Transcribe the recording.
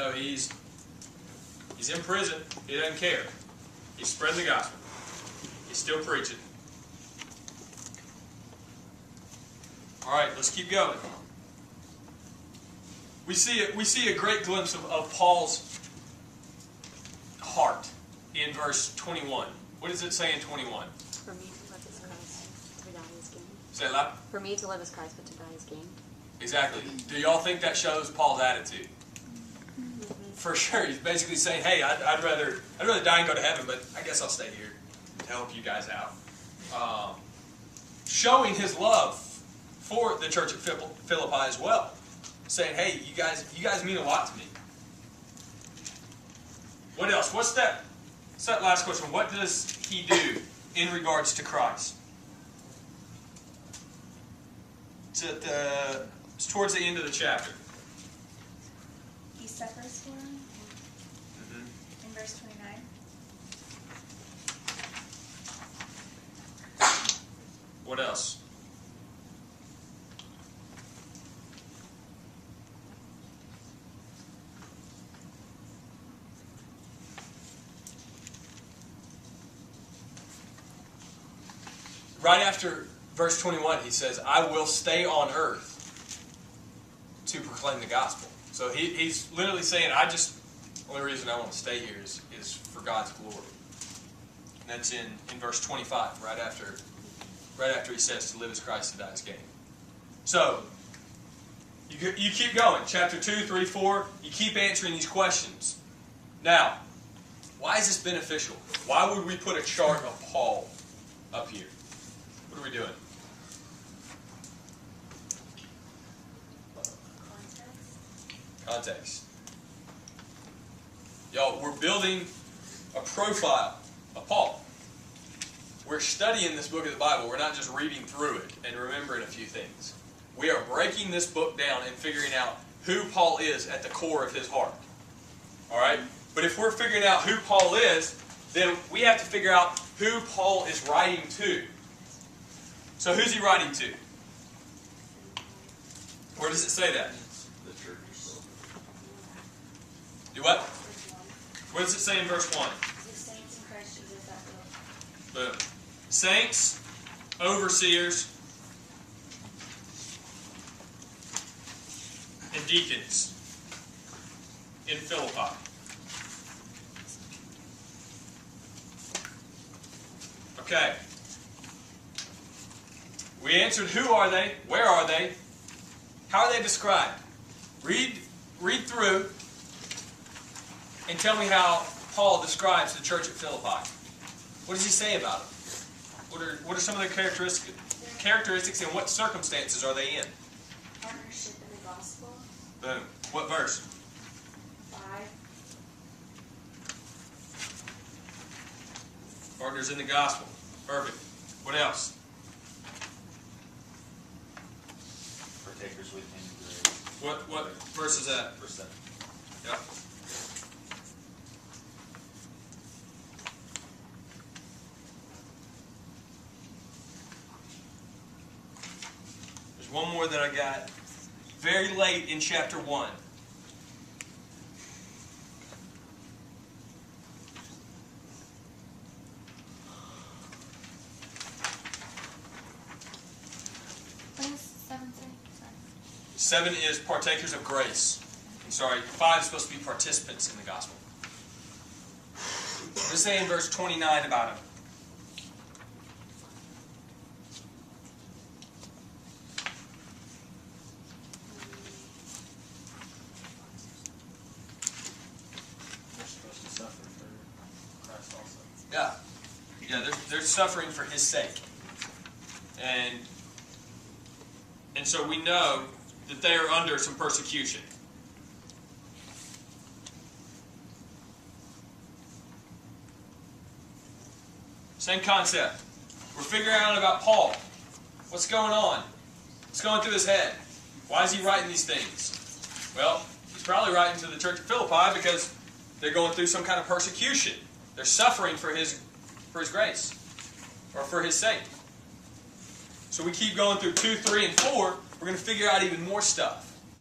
though he's in prison, he doesn't care. He's spreading the gospel. He's still preaching. All right, let's keep going. We see a great glimpse of Paul's heart in verse 21. What does it say in 21? For me to live is Christ, to die is gain. Say it loud. For me to live is Christ, but to die is gain. Exactly. Do y'all think that shows Paul's attitude? For sure. He's basically saying, hey, I'd rather die and go to heaven, but I guess I'll stay here to help you guys out. Showing his love for the church at Philippi as well. Saying, hey, you guys mean a lot to me. What else? What's that last question? What does he do in regards to Christ? It's towards the end of the chapter. He suffers for him. In verse 29. What else? Right after verse 21, he says, I will stay on earth to proclaim the gospel. So he's literally saying, the only reason I want to stay here is for God's glory. And that's in verse 25, right after he says to live as Christ, to die as gain. So, you keep going. Chapter 2, 3, 4, you keep answering these questions. Now, why is this beneficial? Why would we put a chart of Paul up here? What are we doing? Context. Y'all, we're building a profile of Paul. We're studying this book of the Bible. We're not just reading through it and remembering a few things. We are breaking this book down and figuring out who Paul is at the core of his heart. Alright? But if we're figuring out who Paul is, then we have to figure out who Paul is writing to. So who's he writing to? Where does it say that? The church. Do what? What does it say in verse 1? The saints in Christ Jesus at will. Boom. Saints, overseers, and deacons in Philippi. Okay. We answered who are they, where are they, how are they described? Read through and tell me how Paul describes the church at Philippi. What does he say about them? What are some of their characteristics and what circumstances are they in? Partnership in the gospel. Boom. What verse? 5. Partners in the gospel. Perfect. What else? Partakers with him in grace. What verse is that? Verse 7. Yep. There's one more that I got very late in chapter 1. What does 7 say? 7 is partakers of grace. I'm sorry, 5 is supposed to be participants in the gospel. What does it say in verse 29 about him? They're supposed to suffer for Christ also. Yeah, they're suffering for his sake. And so we know that they are under some persecution. Same concept. We're figuring out about Paul. What's going on? What's going through his head? Why is he writing these things? Well, he's probably writing to the church of Philippi because they're going through some kind of persecution. They're suffering for his grace, or for his sake. So we keep going through 2, 3, and 4. We're going to figure out even more stuff.